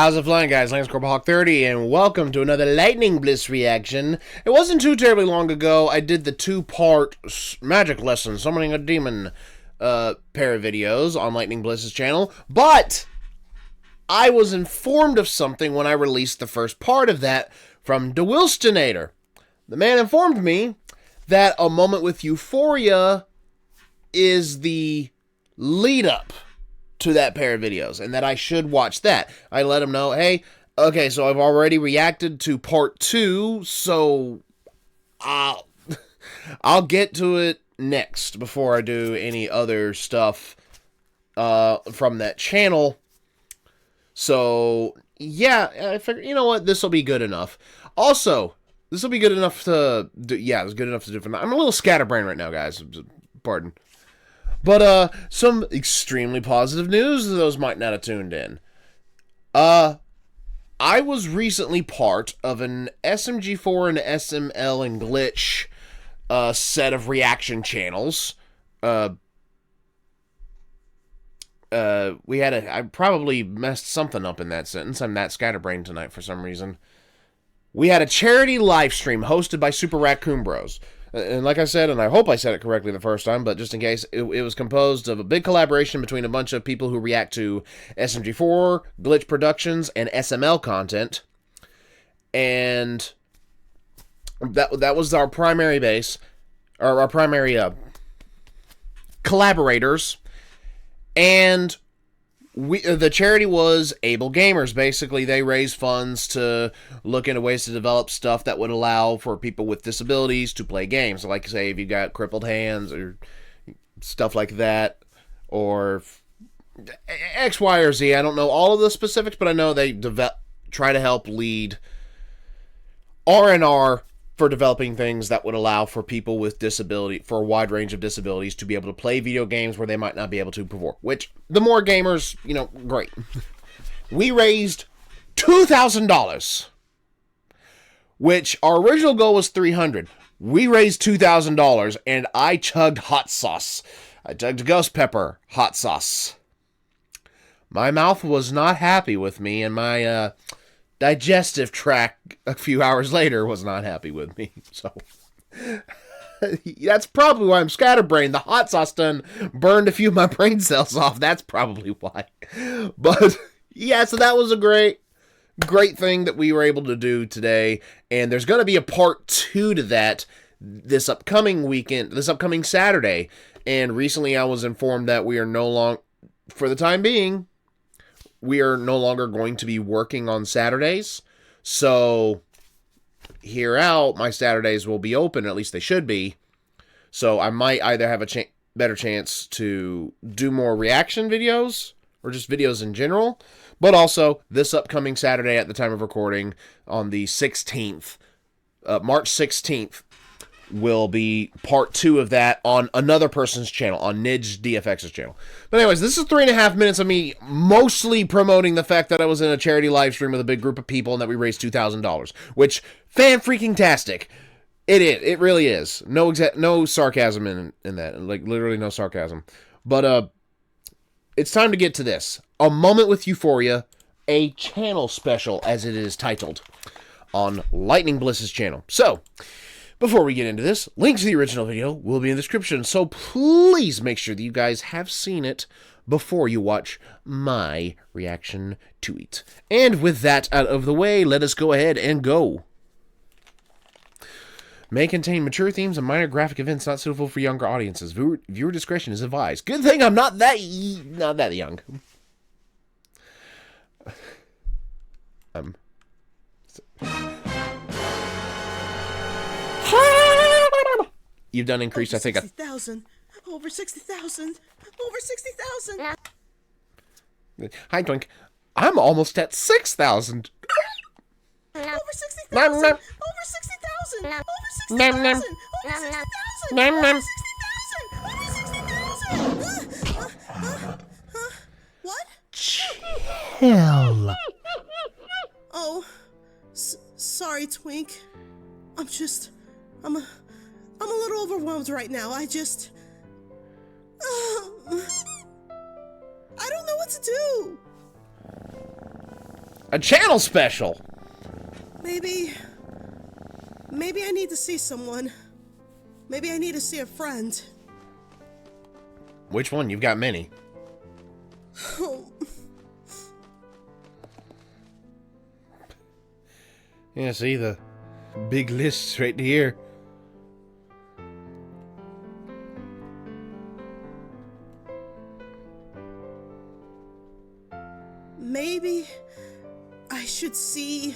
How's it flying, guys? LanceCorporalHawk30, and welcome to another Lightning Bliss reaction. It wasn't too terribly long ago I did the two-part magic lesson, summoning a demon pair of videos on Lightning Bliss's channel, but I was informed of something when I released the first part of that from DeWilstonator. The man informed me that A Moment with Euphoria is the lead-up to that pair of videos, and that I should watch that. I let him know, hey, okay, so I've already reacted to part 2, so I'll get to it next before I do any other stuff from that channel. So yeah, I figured, you know what, this will be good enough. Also, this will be good enough to do, yeah, it's good enough to do. I'm a little scatterbrained right now, guys. Pardon. But, some extremely positive news, those might not have tuned in. I was recently part of an SMG4 and SML and Glitch, set of reaction channels. I probably messed something up in that sentence. I'm that scatterbrained tonight for some reason. We had a charity live stream hosted by Super Raccoon Bros. And like I said, and I hope I said it correctly the first time, but just in case, it was composed of a big collaboration between a bunch of people who react to SMG4, Glitch Productions, and SML content. And that was our primary base, or our primary collaborators. And the charity was Able Gamers. Basically, they raised funds to look into ways to develop stuff that would allow for people with disabilities to play games. Like, say, if you got crippled hands or stuff like that, or X, Y, or Z. I don't know all of the specifics, but I know they try to help lead R&R for developing things that would allow for people with disability, for a wide range of disabilities, to be able to play video games where they might not be able to before. Which, the more gamers, you know, great. We raised $2,000, which our original goal was $300. We raised $2,000, and I chugged hot sauce. I chugged ghost pepper hot sauce. My mouth was not happy with me, and my digestive tract a few hours later was not happy with me. So that's probably why I'm scatterbrained. The hot sauce done burned a few of my brain cells off. That's probably why. But yeah, so that was a great thing that we were able to do today. And there's going to be a part 2 to that this upcoming weekend, this upcoming Saturday. And recently I was informed that we are no longer, for the time being, we are no longer going to be working on Saturdays. So here out, my Saturdays will be open, at least they should be. So I might either have a better chance to do more reaction videos, or just videos in general. But also, this upcoming Saturday at the time of recording, on the 16th, March 16th, will be part 2 of that on another person's channel, on Nidge DFX's channel. But anyways, this is 3.5 minutes of me mostly promoting the fact that I was in a charity live stream with a big group of people and that we raised $2,000, which, fan-freaking-tastic. It is. It really is. No sarcasm in that. Like, literally no sarcasm. But, it's time to get to this. A Moment with Euphoria, a channel special, as it is titled, on Lightning Bliss's channel. So, before we get into this, links to the original video will be in the description, so please make sure that you guys have seen it before you watch my reaction to it. And with that out of the way, let us go ahead and go. May contain mature themes and minor graphic events not suitable for younger audiences. Viewer discretion is advised. Good thing I'm not that young. You've done increased, I think. 60,000. Over 60,000. Over 60,000. Hi, Twink. I'm almost at 6,000. Over 60,000. Over 60,000. Over 60,000. Over 60,000. Over 60,000. What? Chill. Oh, sorry, Twink. I'm a little overwhelmed right now. I don't know what to do. A channel special! Maybe I need to see someone. Maybe I need to see a friend. Which one? You've got many. Oh. Yeah, see the big lists right here. Maybe I should see...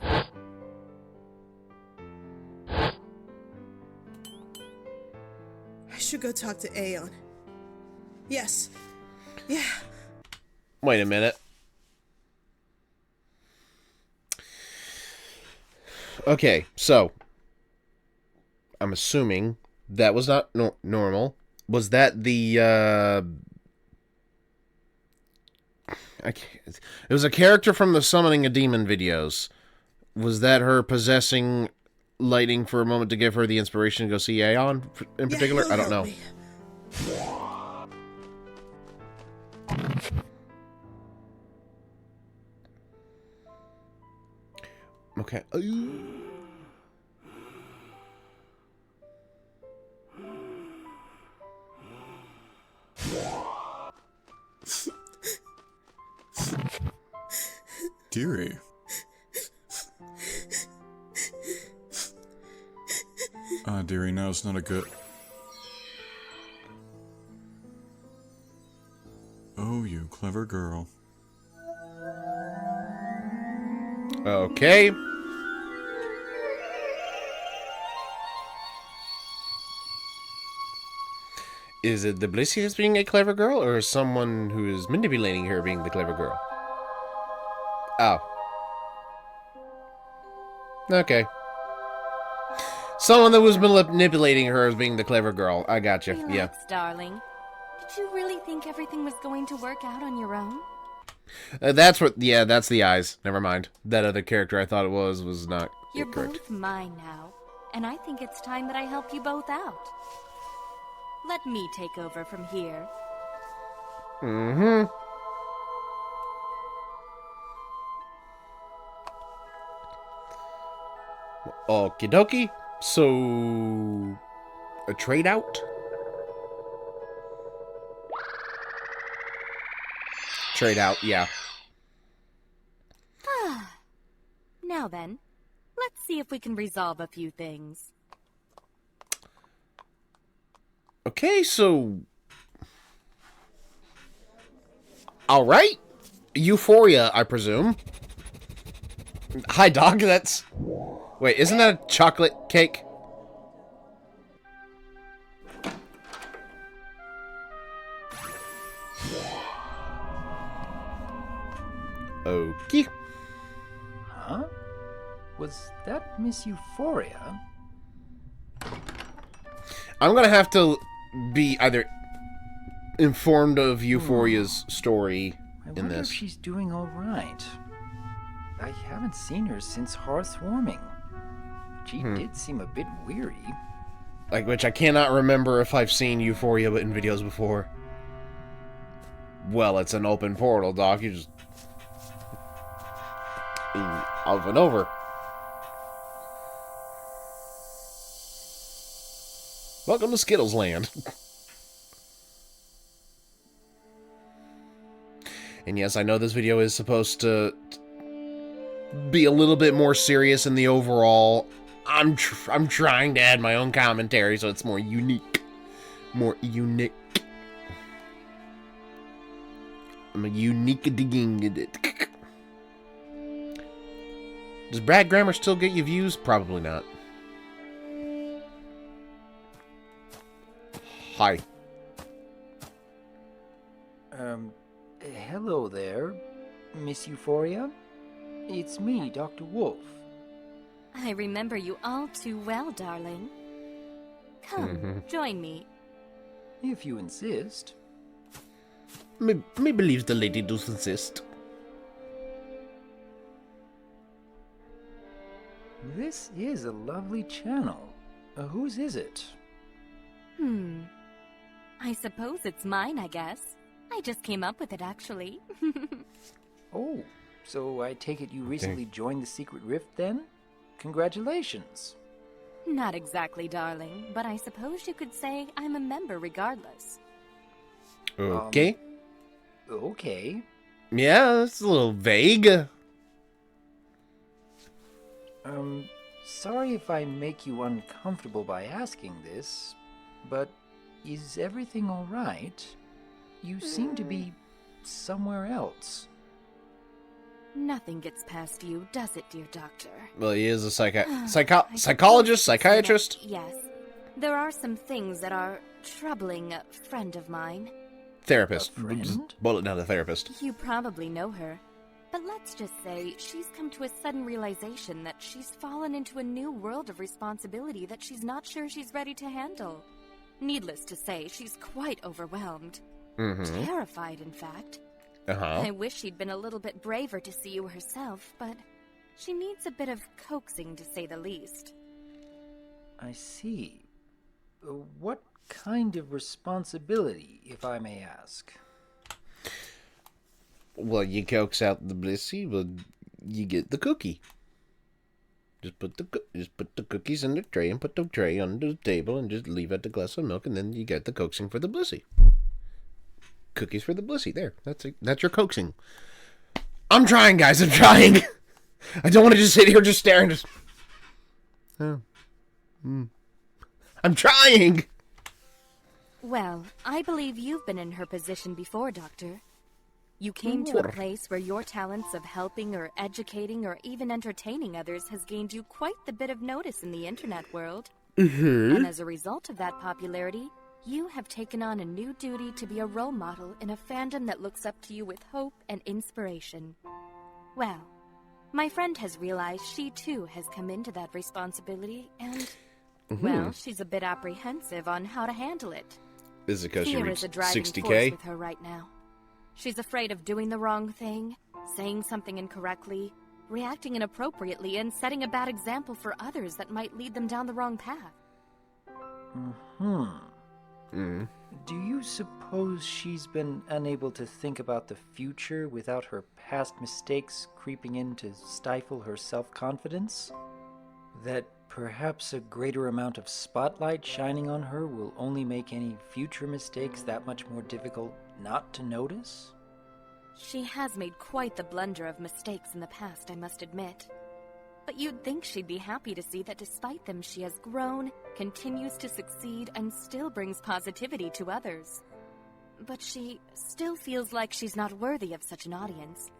I should go talk to Aeon. Yes. Yeah. Wait a minute. Okay, so I'm assuming that was not normal. Was that the it was a character from the Summoning a Demon videos. Was that her possessing lightning for a moment to give her the inspiration to go see Aeon in particular? I don't know. Okay. Dearie. Dearie, now's not a good... Oh, you clever girl. Okay. Is it the BLISSE that's being a clever girl, or someone who is manipulating her being the clever girl? Oh. Okay. Someone that was manipulating her as being the clever girl. I gotcha. Relax, Yeah. darling. Did you really think everything was going to work out on your own? That's what. Yeah, that's the eyes. Never mind. That other character I thought it was not You're correct. both mine now, and I think it's time that I help you both out. Let me take over from here. Mm-hmm. Okie dokie. So, a trade out? Trade out, yeah. Now then, let's see if we can resolve a few things. Okay, so... Alright. Euphoria, I presume. Hi, dog, that's... Wait, isn't that a chocolate cake? Okay. Huh? Was that Miss Euphoria? I'm gonna have to be either informed of Euphoria's story I in wonder this. if she's doing all right. I haven't seen her since hearthwarming. She did seem a bit weary. Like, which I cannot remember if I've seen Euphoria in videos before. Well, it's an open portal, Doc. You just... Of and over. Welcome to Skittles Land. And yes, I know this video is supposed to be a little bit more serious in the overall. I'm trying to add my own commentary so it's more unique. More unique. I'm a unique digging at it. Does Brad Grammar still get you views? Probably not. Hi. Hello there, Miss Euphoria. It's me, Dr. Wolf. I remember you all too well, darling. Come, join me. If you insist. Me believes the lady does insist. This is a lovely channel. Whose is it? I suppose it's mine, I guess. I just came up with it, actually. Oh, So I take it you recently joined the Secret Rift then? Congratulations. Not exactly, darling, but I suppose you could say I'm a member regardless. Okay. Okay. Yeah, that's a little vague. Sorry if I make you uncomfortable by asking this, but is everything alright? You seem to be somewhere else. Nothing gets past you, does it, dear doctor? Well, he is a I psychologist, suppose psychiatrist. Yes. There are some things that are troubling a friend of mine. Therapist. A friend? Just boil it down to therapist. You probably know her. But let's just say she's come to a sudden realization that she's fallen into a new world of responsibility that she's not sure she's ready to handle. Needless to say, she's quite overwhelmed. Mm-hmm. Terrified, in fact. Uh-huh. I wish she'd been a little bit braver to see you herself, but she needs a bit of coaxing, to say the least. I see. What kind of responsibility, if I may ask? Well, you coax out the BLISSE, but you get the cookie. Just put the cookies in the tray and put the tray under the table and just leave out the glass of milk, and then you get the coaxing for the BLISSE. Cookies for the BLISSE. There. That's your coaxing. I'm trying, guys. I'm trying. I don't want to just sit here just staring. Just. Oh. I'm trying. Well, I believe you've been in her position before, Doctor. You came to a place where your talents of helping or educating or even entertaining others has gained you quite the bit of notice in the internet world. Mm-hmm. And as a result of that popularity, you have taken on a new duty to be a role model in a fandom that looks up to you with hope and inspiration. Well, my friend has realized she too has come into that responsibility and, well, she's a bit apprehensive on how to handle it. Is it because she Fear reached is a driving force 60K? with her right now. She's afraid of doing the wrong thing, saying something incorrectly, reacting inappropriately, and setting a bad example for others that might lead them down the wrong path. Do you suppose she's been unable to think about the future without her past mistakes creeping in to stifle her self-confidence? That perhaps a greater amount of spotlight shining on her will only make any future mistakes that much more difficult not to notice? She has made quite the blunder of mistakes in the past, I must admit. But you'd think she'd be happy to see that despite them she has grown, continues to succeed, and still brings positivity to others. But she still feels like she's not worthy of such an audience.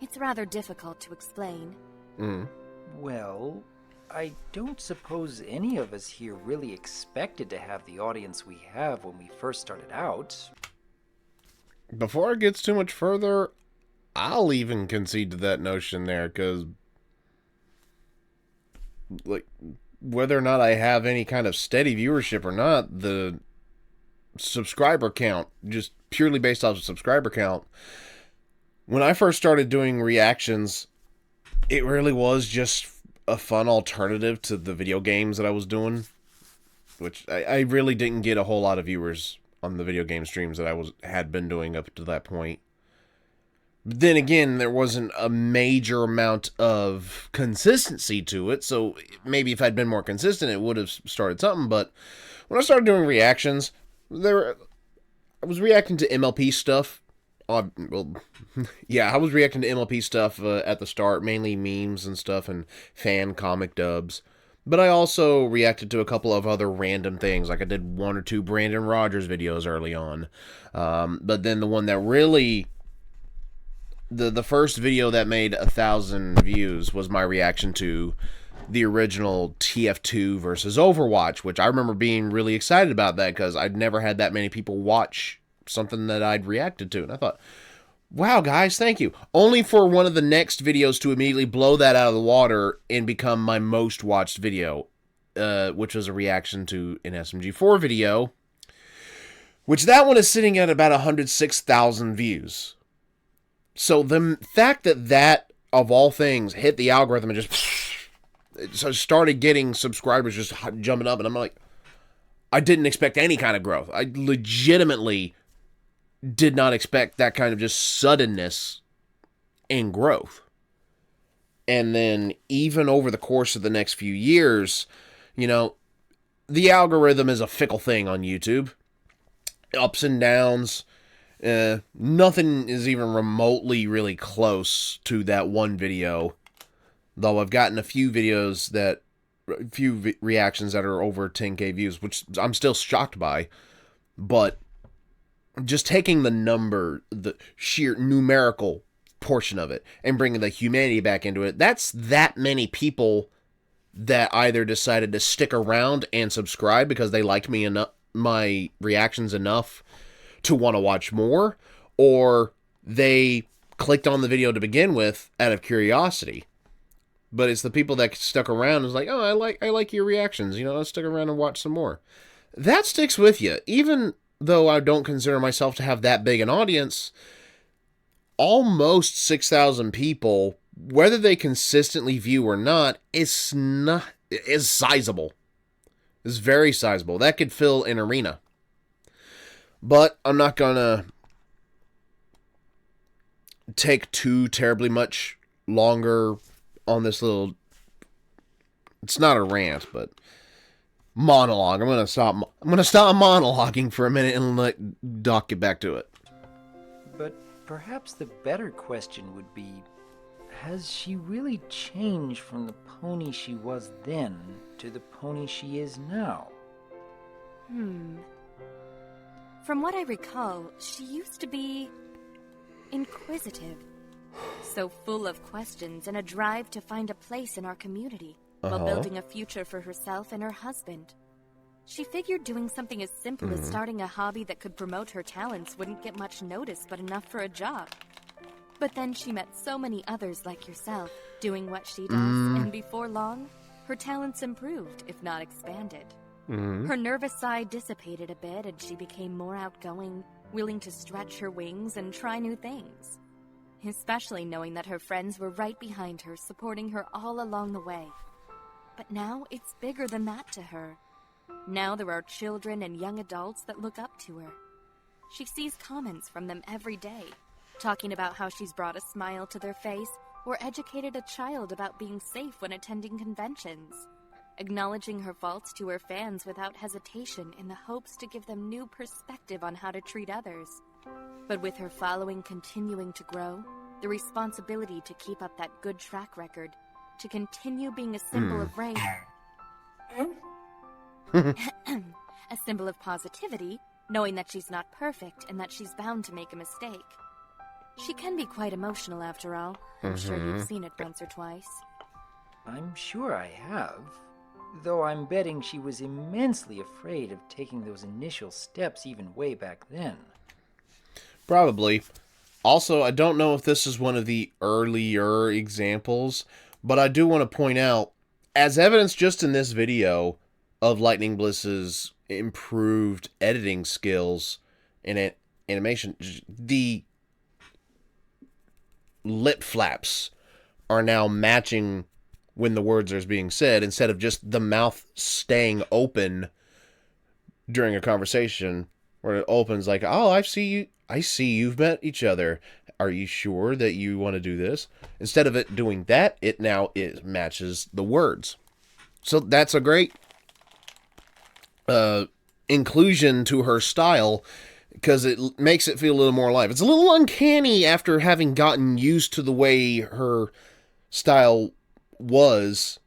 It's rather difficult to explain. Well, I don't suppose any of us here really expected to have the audience we have when we first started out. Before it gets too much further, I'll even concede to that notion there, because, like, whether or not I have any kind of steady viewership or not, the subscriber count, just purely based off of subscriber count, when I first started doing reactions, it really was just a fun alternative to the video games that I was doing, which I really didn't get a whole lot of viewers on the video game streams that I had been doing up to that point. But then again, there wasn't a major amount of consistency to it, so maybe if I'd been more consistent, it would have started something. But when I started doing reactions, I was reacting to MLP stuff. I was reacting to MLP stuff at the start, mainly memes and stuff and fan comic dubs. But I also reacted to a couple of other random things, like I did 1 or 2 Brandon Rogers videos early on. But then the one that really... The first video that made 1,000 views was my reaction to the original TF2 versus Overwatch, which I remember being really excited about that because I'd never had that many people watch something that I'd reacted to. And I thought, wow, guys, thank you. Only for one of the next videos to immediately blow that out of the water and become my most watched video, which was a reaction to an SMG4 video, which that one is sitting at about 106,000 views. So the fact that of all things, hit the algorithm and just started getting subscribers just jumping up, and I'm like, I didn't expect any kind of growth. I legitimately did not expect that kind of just suddenness and growth. And then even over the course of the next few years, you know, the algorithm is a fickle thing on YouTube. Ups and downs. Nothing is even remotely really close to that one video. Though I've gotten a few videos that, reactions that are over 10k views, which I'm still shocked by. But just taking the sheer numerical portion of it and bringing the humanity back into it, that's that many people that either decided to stick around and subscribe because they liked me enough, my reactions enough to want to watch more, or they clicked on the video to begin with out of curiosity. But it's the people that stuck around and was like, oh, I like your reactions, you know, let's stick around and watch some more. That sticks with you. Even though I don't consider myself to have that big an audience, almost 6,000 people, whether they consistently view or not, is sizable. It's very sizable. That could fill an arena. But I'm not gonna take too terribly much longer on this little, it's not a rant, but monologue. I'm gonna stop monologuing for a minute and let Doc get back to it. But perhaps the better question would be, has she really changed from the pony she was then to the pony she is now? From what I recall, she used to be inquisitive. So full of questions and a drive to find a place in our community, while building a future for herself and her husband. She figured doing something as simple as starting a hobby that could promote her talents wouldn't get much notice but enough for a job. But then she met so many others like yourself, doing what she does, and before long, her talents improved, if not expanded. Her nervous side dissipated a bit and she became more outgoing, willing to stretch her wings and try new things. Especially knowing that her friends were right behind her, supporting her all along the way. But now it's bigger than that to her. Now there are children and young adults that look up to her. She sees comments from them every day, talking about how she's brought a smile to their face or educated a child about being safe when attending conventions. Acknowledging her faults to her fans without hesitation in the hopes to give them new perspective on how to treat others. But with her following continuing to grow, the responsibility to keep up that good track record, to continue being a symbol of race, a symbol of positivity, knowing that she's not perfect and that she's bound to make a mistake. She can be quite emotional after all. I'm sure you've seen it once or twice. I'm sure I have. Though I'm betting she was immensely afraid of taking those initial steps even way back then. Probably. Also, I don't know if this is one of the earlier examples, but I do want to point out, as evidence just in this video of Lightning Bliss's improved editing skills and animation, the lip flaps are now matching when the words are being said, instead of just the mouth staying open during a conversation where it opens like, oh, I see you've met each other. Are you sure that you want to do this? Instead of it doing that, it matches the words. So that's a great inclusion to her style, because it makes it feel a little more alive. It's a little uncanny after having gotten used to the way her style was.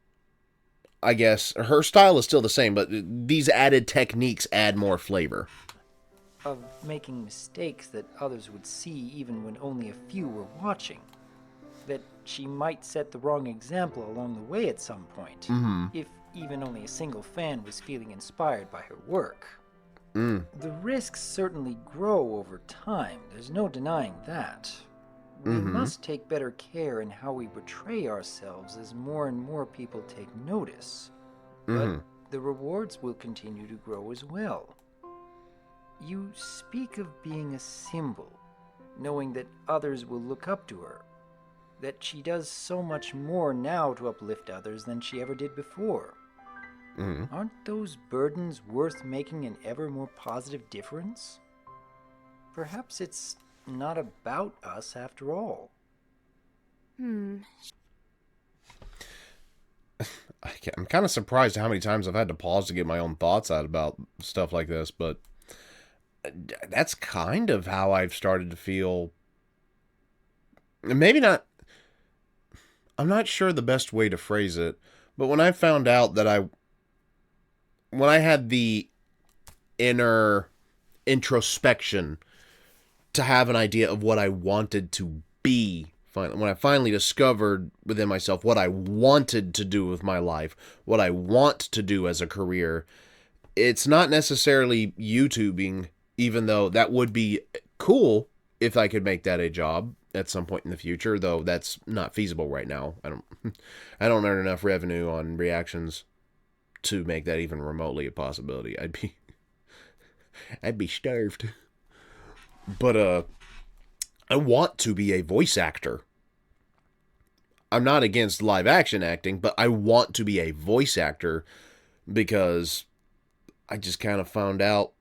I guess her style is still the same, but these added techniques add more flavor. Of making mistakes that others would see even when only a few were watching. That she might set the wrong example along the way at some point, if even only a single fan was feeling inspired by her work. The risks certainly grow over time, there's no denying that. We must take better care in how we portray ourselves as more and more people take notice. But the rewards will continue to grow as well. You speak of being a symbol, knowing that others will look up to her, that she does so much more now to uplift others than she ever did before. Aren't those burdens worth making an ever more positive difference? Perhaps it's not about us after all. I'm kind of surprised how many times I've had to pause to get my own thoughts out about stuff like this, but that's kind of how I've started to feel. Maybe not. I'm not sure the best way to phrase it, but when I found out that when I had the inner introspection to have an idea of what I wanted to be, when I finally discovered within myself what I wanted to do with my life, what I want to do as a career, it's not necessarily YouTubing, even though that would be cool if I could make that a job at some point in the future, though that's not feasible right now. I don't earn enough revenue on reactions to make that even remotely a possibility. I'd be starved. But I want to be a voice actor. I'm not against live action acting, but I want to be a voice actor because I just kind of found out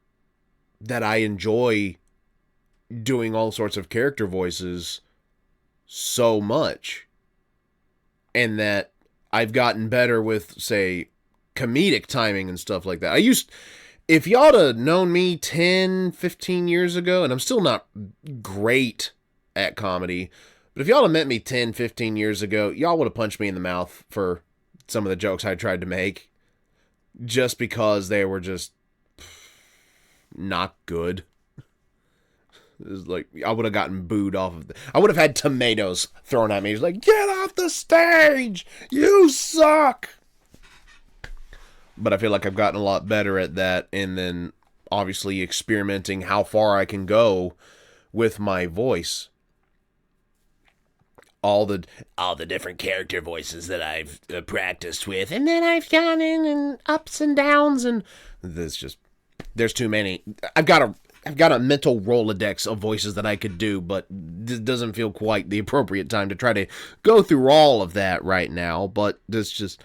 that I enjoy doing all sorts of character voices so much, and that I've gotten better with, say, comedic timing and stuff like that. If y'all had known me 10, 15 years ago, and I'm still not great at comedy, but if y'all had met me 10, 15 years ago, y'all would have punched me in the mouth for some of the jokes I tried to make, just because they were just not good. It was like, I would have gotten booed off of I would have had tomatoes thrown at me. It's like, get off the stage! You suck! But I feel like I've gotten a lot better at that, and then obviously experimenting how far I can go with my voice. All the different character voices that I've practiced with, and then I've gone in and ups and downs, and there's too many. I've got a mental Rolodex of voices that I could do, but this doesn't feel quite the appropriate time to try to go through all of that right now. But it's just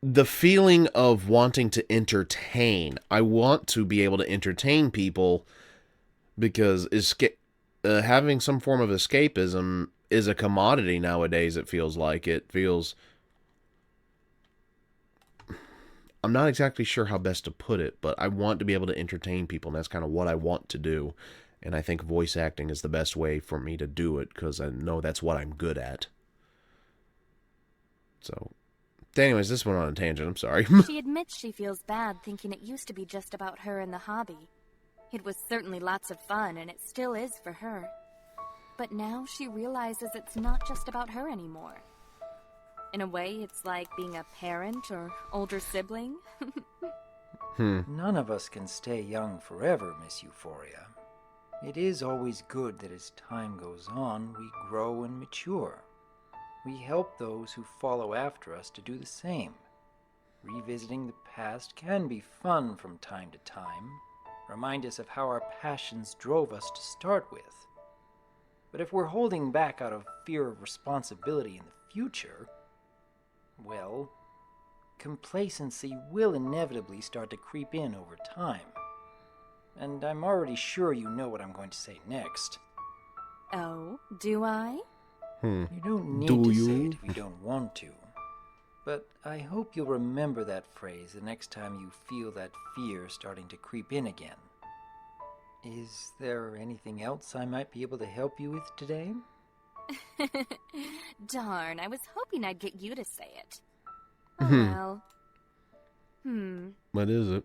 the feeling of wanting to entertain. I want to be able to entertain people because having some form of escapism is a commodity nowadays. It feels like I'm not exactly sure how best to put it, but I want to be able to entertain people, and that's kind of what I want to do. And I think voice acting is the best way for me to do it, because I know that's what I'm good at. So, anyways, this went on a tangent, I'm sorry. She admits she feels bad thinking it used to be just about her and the hobby. It was certainly lots of fun, and it still is for her. But now she realizes it's not just about her anymore. In a way, it's like being a parent or older sibling. None of us can stay young forever, Miss Euphoria. It is always good that as time goes on, we grow and mature. We help those who follow after us to do the same. Revisiting the past can be fun from time to time, remind us of how our passions drove us to start with. But if we're holding back out of fear of responsibility in the future, well, complacency will inevitably start to creep in over time. And I'm already sure you know what I'm going to say next. Oh, do I? You don't need to say it if you don't want to. But I hope you'll remember that phrase the next time you feel that fear starting to creep in again. Is there anything else I might be able to help you with today? Darn, I was hoping I'd get you to say it. Oh well. What is it?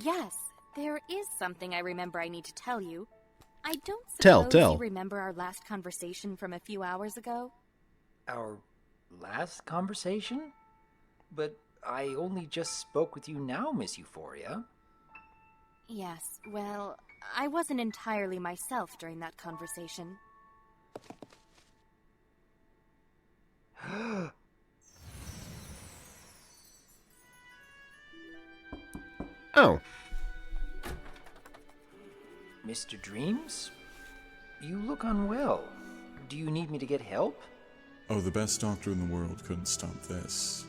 Yes. There is something I remember I need to tell you. I don't Tell. suppose you remember our last conversation from a few hours ago? Our last conversation? But I only just spoke with you now, Miss Euphoria. Yes, well, I wasn't entirely myself during that conversation. Oh. Mr. Dreams? You look unwell. Do you need me to get help? Oh, the best doctor in the world couldn't stop this.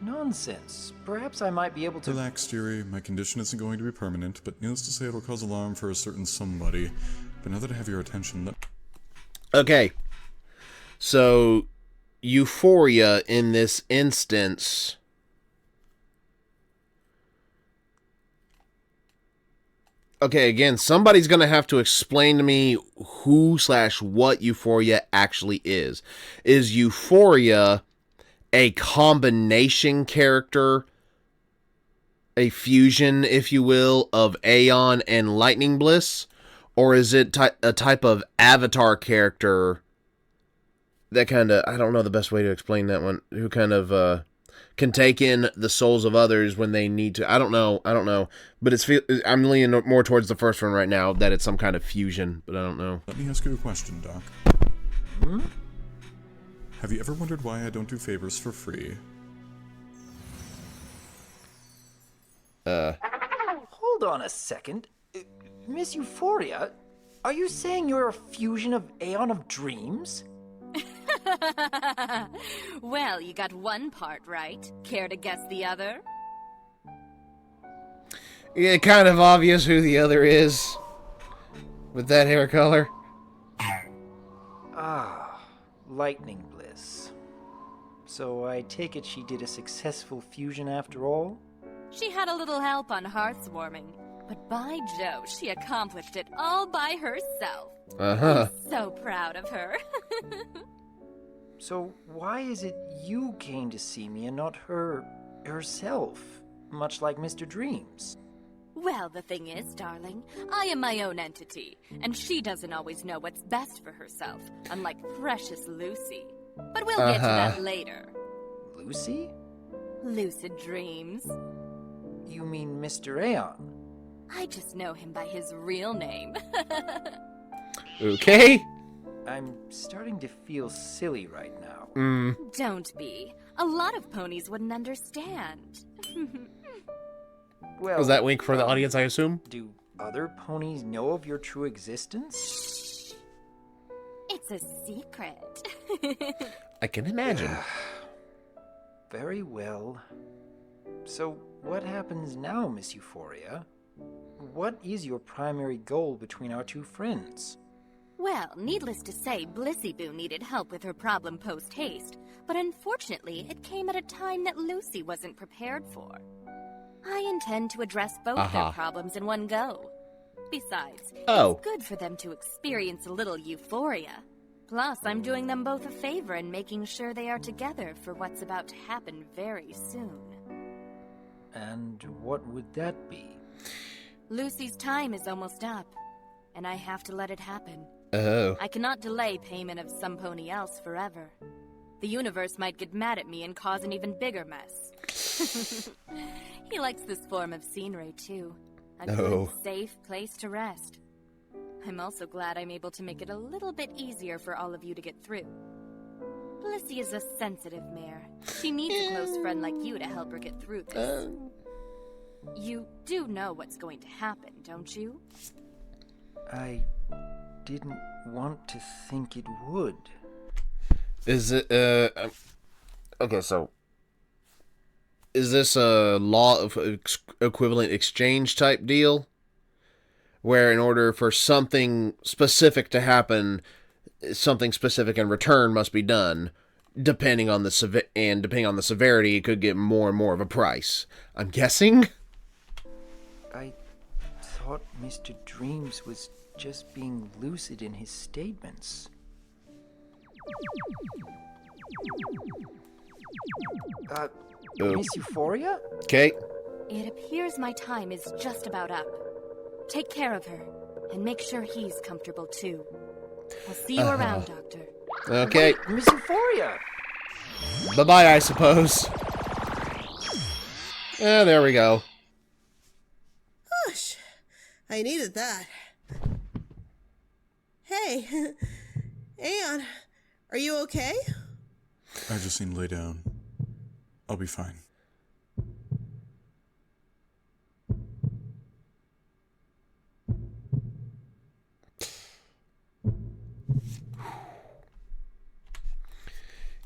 Nonsense. Perhaps I might be able to... Relax, dearie. My condition isn't going to be permanent, but needless to say it'll cause alarm for a certain somebody. But now that I have your attention, Okay. So, Euphoria in this instance... Okay, again, somebody's going to have to explain to me who/what Euphoria actually is. Is Euphoria a combination character, a fusion, if you will, of Aeon and Lightning Bliss? Or is it a type of avatar character that kind of, I don't know the best way to explain that one, who kind of can take in the souls of others when they need to. I don't know. But I'm leaning more towards the first one right now, that it's some kind of fusion, but I don't know. Let me ask you a question, Doc. Have you ever wondered why I don't do favors for free? Hold on a second. Miss Euphoria, are you saying you're a fusion of Aeon of Dreams? Well, you got one part right. Care to guess the other? Yeah, kind of obvious who the other is with that hair color. Lightning Bliss. So I take it she did a successful fusion after all? She had a little help on hearths warming, but by Jove, she accomplished it all by herself. Uh-huh. I'm so proud of her. So why is it you came to see me and not herself? Much like Mr. Dreams. Well, the thing is, darling, I am my own entity, and she doesn't always know what's best for herself, unlike precious Lucy. But we'll get to that later. Lucy? Lucid dreams. You mean Mr. Aeon? I just know him by his real name. Okay. I'm starting to feel silly right now. Don't be. A lot of ponies wouldn't understand. Well, Was that wink for the audience, I assume? do other ponies know of your true existence? It's a secret. I can imagine. Very well. So, what happens now, Miss Euphoria? What is your primary goal between our two friends? Well, needless to say, Blissy Boo needed help with her problem post-haste, but unfortunately, it came at a time that Lucy wasn't prepared for. I intend to address both their problems in one go. Besides, it's good for them to experience a little euphoria. Plus, I'm doing them both a favor in making sure they are together for what's about to happen very soon. And what would that be? Lucy's time is almost up, and I have to let it happen. Oh. I cannot delay payment of some pony else forever. The universe might get mad at me and cause an even bigger mess. He likes this form of scenery, too. A good, safe place to rest. I'm also glad I'm able to make it a little bit easier for all of you to get through. Blissy is a sensitive mare. She needs a close friend like you to help her get through this. You do know what's going to happen, don't you? I didn't want to think it would. Is it, okay, so, is this a law of equivalent exchange type deal? Where in order for something specific to happen, something specific in return must be done, depending on the severity, it could get more and more of a price. I'm guessing? I thought Mr. Dreams was just being lucid in his statements. Miss Euphoria? Okay. It appears my time is just about up. Take care of her, and make sure he's comfortable too. I'll see you around, Doctor. Okay. Wait, Miss Euphoria! Bye-bye, I suppose. Yeah, there we go. Gosh, I needed that. Hey, Aeon, are you okay? I just need to lay down. I'll be fine.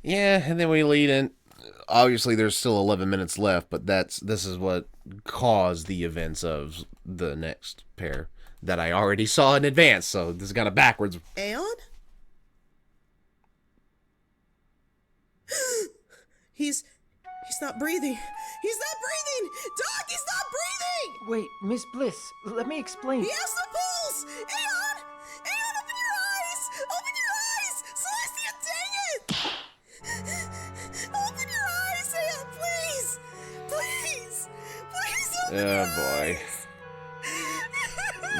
Yeah, and then we lead in. Obviously, there's still 11 minutes left, but this is what caused the events of the next pair that I already saw in advance. So this is kind of backwards. Aeon? He's not breathing. He's not breathing! Doc, he's not breathing! Wait, Miss Bliss, let me explain. He has the pulse! Aeon! Aeon, open your eyes! Open your eyes! Celestia, dang it! Open your eyes, Aeon, please! Please! Please open your Oh boy. eyes!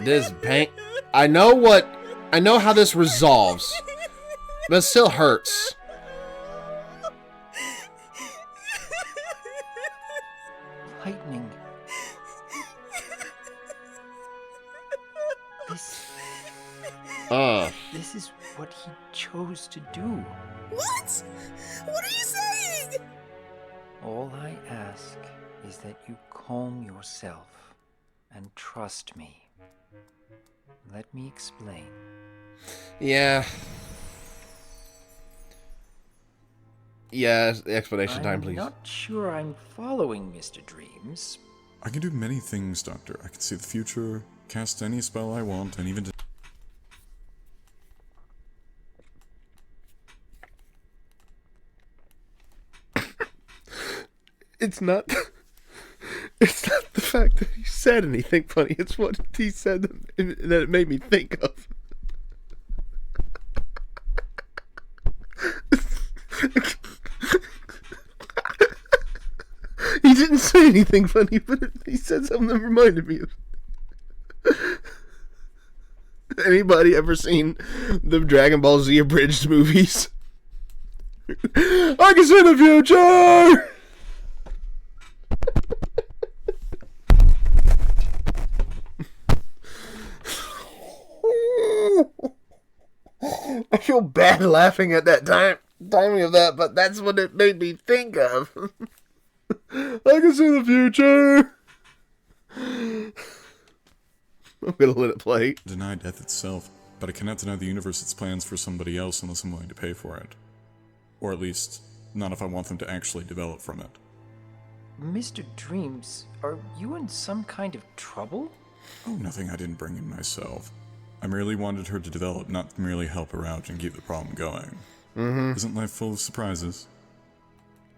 This pain. I know how this resolves, but it still hurts. Lightning. This is what he chose to do. What? What are you saying? All I ask is that you calm yourself and trust me. Let me explain. Yeah. Yeah, explanation time, please. I'm not sure I'm following, Mr. Dreams. I can do many things, Doctor. I can see the future, cast any spell I want, and even... It's not the fact that he said anything funny. It's what he said that it made me think of. He didn't say anything funny, but he said something that reminded me of. Anybody ever seen the Dragon Ball Z abridged movies? I can see the future! I feel bad laughing at that timing of that, but that's what it made me think of. I can see the future. I'm gonna let it play. deny death itself, but I cannot deny the universe its plans for somebody else unless I'm willing to pay for it. Or at least, not if I want them to actually develop from it. Mr. Dreams, are you in some kind of trouble? Oh, nothing I didn't bring in myself. I merely wanted her to develop, not merely help her out and keep the problem going. Isn't life full of surprises?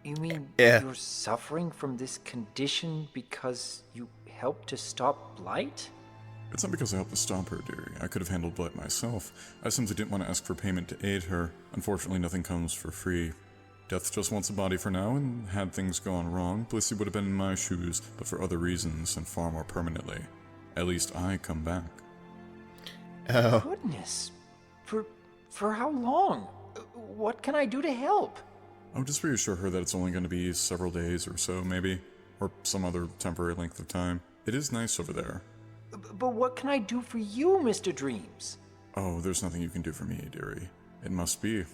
You mean Yeah. you're suffering from this condition because you helped to stop Blight? It's not because I helped to stop her, dearie. I could have handled Blight myself. I simply didn't want to ask for payment to aid her. Unfortunately, nothing comes for free. Death just wants a body for now, and had things gone wrong, BLISSE would have been in my shoes, but for other reasons and far more permanently. At least I come back. Oh. Goodness. For how long? What can I do to help? I'll just reassure her that it's only going to be several days or so, maybe. Or some other temporary length of time. It is nice over there. But what can I do for you, Mr. Dreams? Oh, there's nothing you can do for me, dearie. It must be.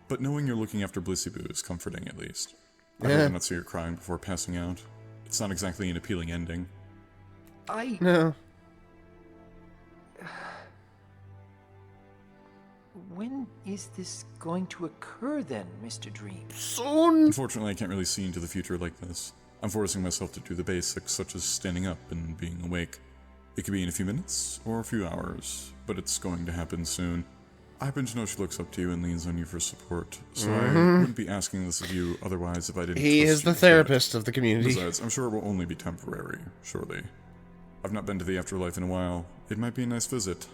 But knowing you're looking after BLISSE is comforting, at least. I'd rather not see her crying before passing out. It's not exactly an appealing ending. No. When is this going to occur then, Mr. Dreams? Soon. Unfortunately, I can't really see into the future like this. I'm forcing myself to do the basics, such as standing up and being awake. It could be in a few minutes, or a few hours, but it's going to happen soon. I happen to know she looks up to you and leans on you for support, so I wouldn't be asking this of you otherwise if I didn't He trust is you the with it. therapist of the community. Besides, I'm sure it will only be temporary, surely. I've not been to the afterlife in a while. It might be a nice visit.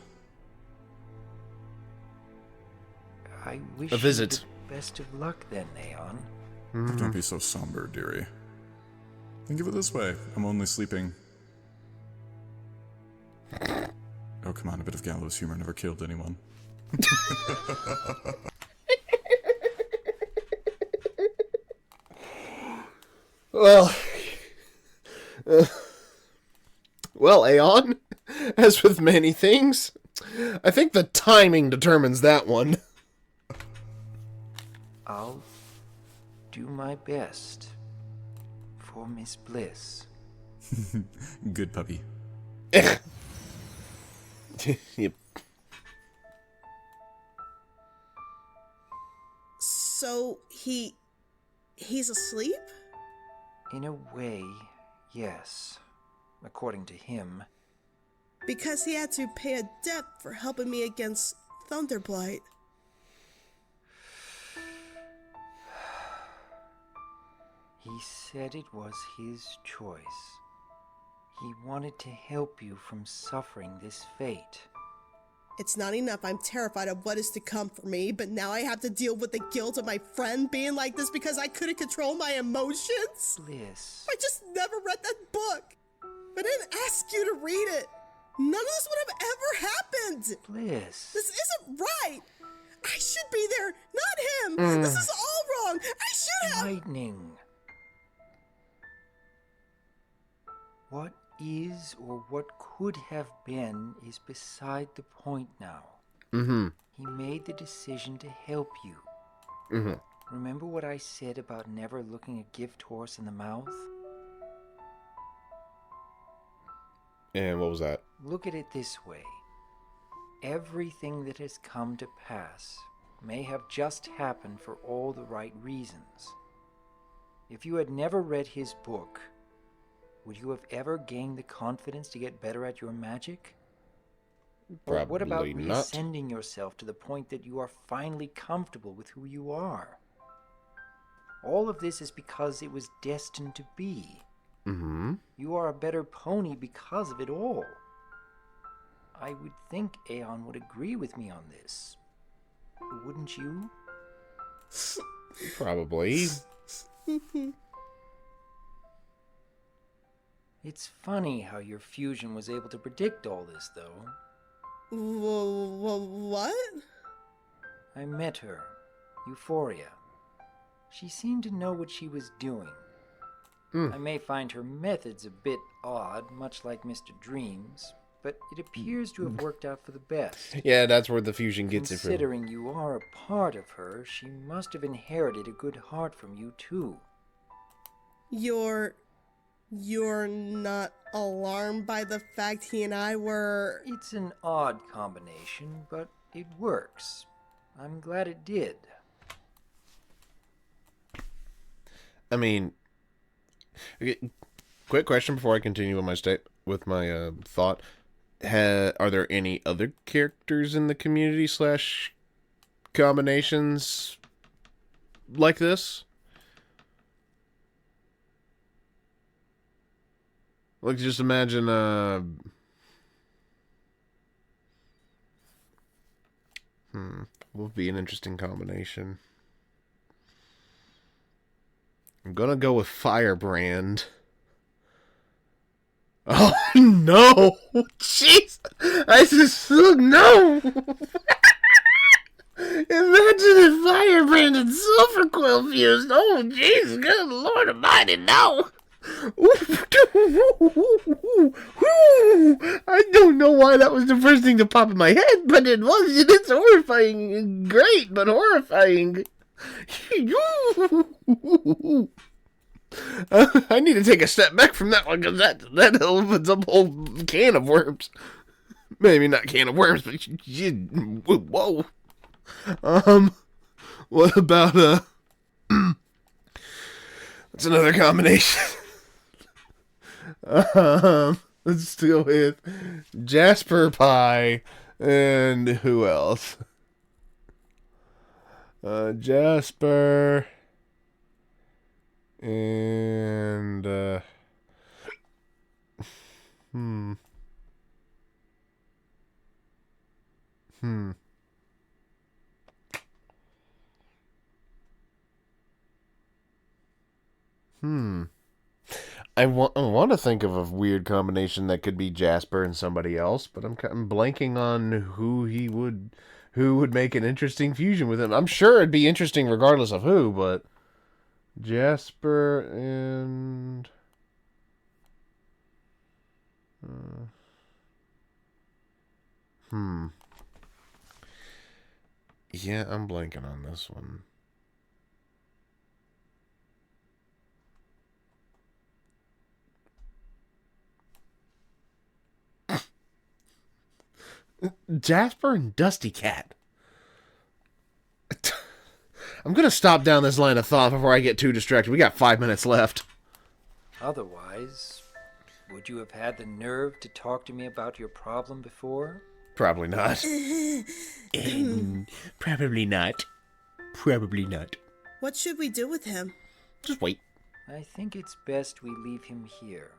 I wish A visit. you the best of luck then, Aeon. But don't be so somber, dearie. Think of it this way. I'm only sleeping. Oh, come on, a bit of gallows humor never killed anyone. Well, Aeon, as with many things, I think the timing determines that one. I'll do my best for Miss Bliss. Good puppy. Yep. So, he's asleep? In a way, yes. According to him. Because he had to pay a debt for helping me against Thunderblight. He said it was his choice. He wanted to help you from suffering this fate. It's not enough I'm terrified of what is to come for me, but now I have to deal with the guilt of my friend being like this because I couldn't control my emotions? Bliss. I just never read that book. I didn't ask you to read it. None of this would have ever happened. Bliss. This isn't right. I should be there, not him. This is all wrong. I should have. Lightning. What is or what could have been is beside the point now. He made the decision to help you. Remember what I said about never looking a gift horse in the mouth? And what was that? Look at it this way. Everything that has come to pass may have just happened for all the right reasons. If you had never read his book, would you have ever gained the confidence to get better at your magic? Or what about Probably not. reascending yourself to the point that you are finally comfortable with who you are? All of this is because it was destined to be. You are a better pony because of it all. I would think Aeon would agree with me on this. Wouldn't you? Probably. It's funny how your fusion was able to predict all this, though. What? I met her, Euphoria. She seemed to know what she was doing. I may find her methods a bit odd, much like Mr. Dreams, but it appears to have worked out for the best. Yeah, that's where the fusion gets it from. Considering you are a part of her, she must have inherited a good heart from you, too. You're not alarmed by the fact he and I were... It's an odd combination, but it works. I'm glad it did. I mean, okay, quick question before I continue with my thought. Are there any other characters in the community / combinations like this? Like, just imagine would be an interesting combination. I'm gonna go with Firebrand. Oh no! Jeez! I just no! Imagine if Firebrand and Sulfur Quill fused. Oh jeez, good Lord Almighty, no! I don't know why that was the first thing to pop in my head, but it was. It's horrifying. Great, but horrifying. I need to take a step back from that one because that opens up a whole can of worms. Maybe not can of worms, but whoa. What about what's another combination? Let's go with Jasper Pie and who else? Jasper and I want to think of a weird combination that could be Jasper and somebody else, but I'm blanking on who would make an interesting fusion with him. I'm sure it'd be interesting regardless of who, but Jasper and yeah, I'm blanking on this one. Jasper and Dusty Cat. I'm going to stop down this line of thought before I get too distracted. We got 5 minutes left. Otherwise, would you have had the nerve to talk to me about your problem before? Probably not. Probably not. Probably not. What should we do with him? Just wait. I think it's best we leave him here.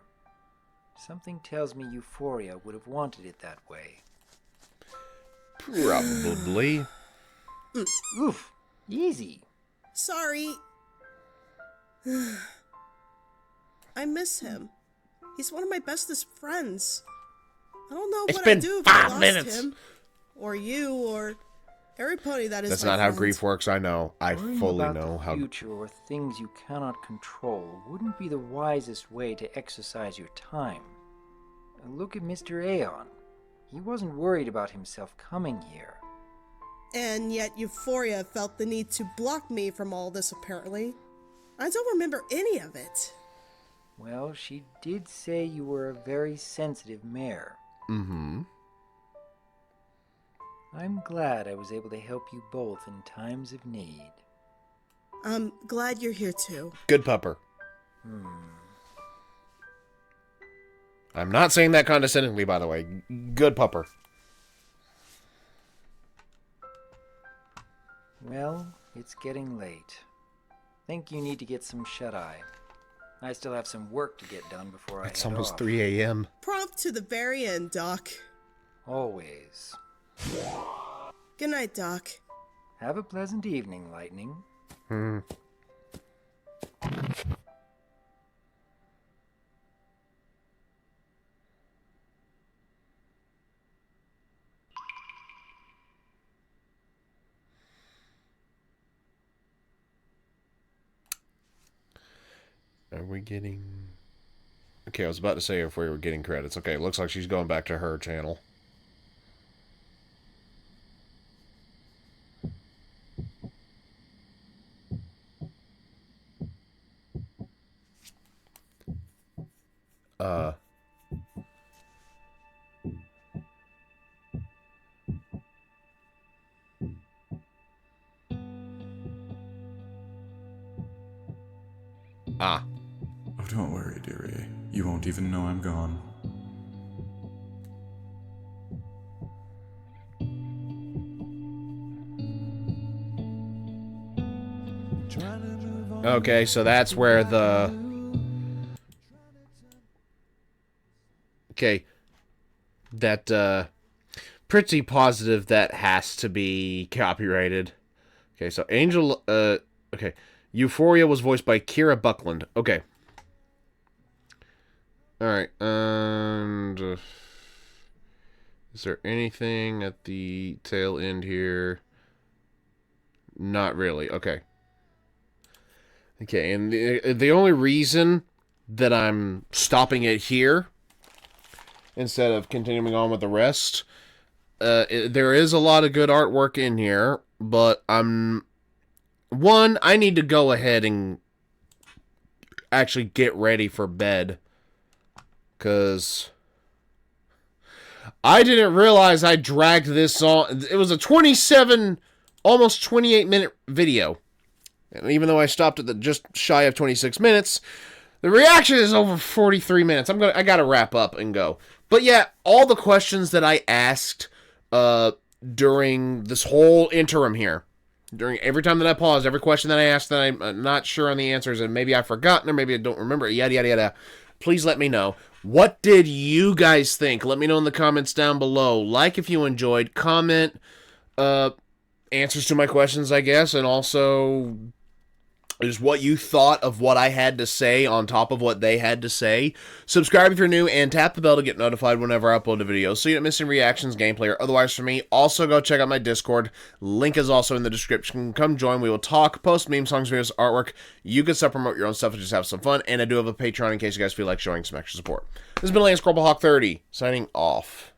Something tells me Euphoria would have wanted it that way. Probably. Oof, easy. Sorry. I miss him. He's one of my bestest friends. I don't know It's what been I'd do if 5 I lost minutes. him. Or you, or every pony that is That's my not how friend. grief works, I know. I Worrying fully about know the how... future or things you cannot control wouldn't be the wisest way to exercise your time. Look at Mr. Aeon. He wasn't worried about himself coming here. And yet Euphoria felt the need to block me from all this, apparently. I don't remember any of it. Well, she did say you were a very sensitive mare. Mm-hmm. I'm glad I was able to help you both in times of need. I'm glad you're here, too. Good pupper. I'm not saying that condescendingly, by the way. Good pupper. Well, it's getting late. Think you need to get some shut-eye. I still have some work to get done before It's I head almost off. 3 a.m. Prompt to the very end, Doc. Always. Good night, Doc. Have a pleasant evening, Lightning. Are we getting... Okay, I was about to say if we were getting credits. Okay, looks like she's going back to her channel. Ah. Oh, don't worry, dearie. You won't even know I'm gone. Okay, so that's where the... Okay. That, pretty positive that has to be copyrighted. Okay, so Angel, okay. Euphoria was voiced by Kira Buckland. Okay. Alright, and... is there anything at the tail end here? Not really. Okay. Okay, and the only reason that I'm stopping it here instead of continuing on with the rest, there is a lot of good artwork in here, but I need to go ahead and actually get ready for bed, because I didn't realize I dragged this on. It was a 27, almost 28-minute video. And even though I stopped at the just shy of 26 minutes, the reaction is over 43 minutes. I gotta wrap up and go. But yeah, all the questions that I asked during this whole interim here, during every time that I paused, every question that I asked that I'm not sure on the answers, and maybe I've forgotten or maybe I don't remember, yada yada yada, please let me know. What did you guys think? Let me know in the comments down below. Like if you enjoyed, comment answers to my questions, I guess, and also is what you thought of what I had to say on top of what they had to say. Subscribe if you're new, and tap the bell to get notified whenever I upload a video so you don't miss any reactions, gameplay, or otherwise from me. Also, go check out my Discord. Link is also in the description. Come join. We will talk, post meme songs, videos, artwork. You can self-promote your own stuff and just have some fun. And I do have a Patreon in case you guys feel like showing some extra support. This has been Lance Hawk 30, signing off.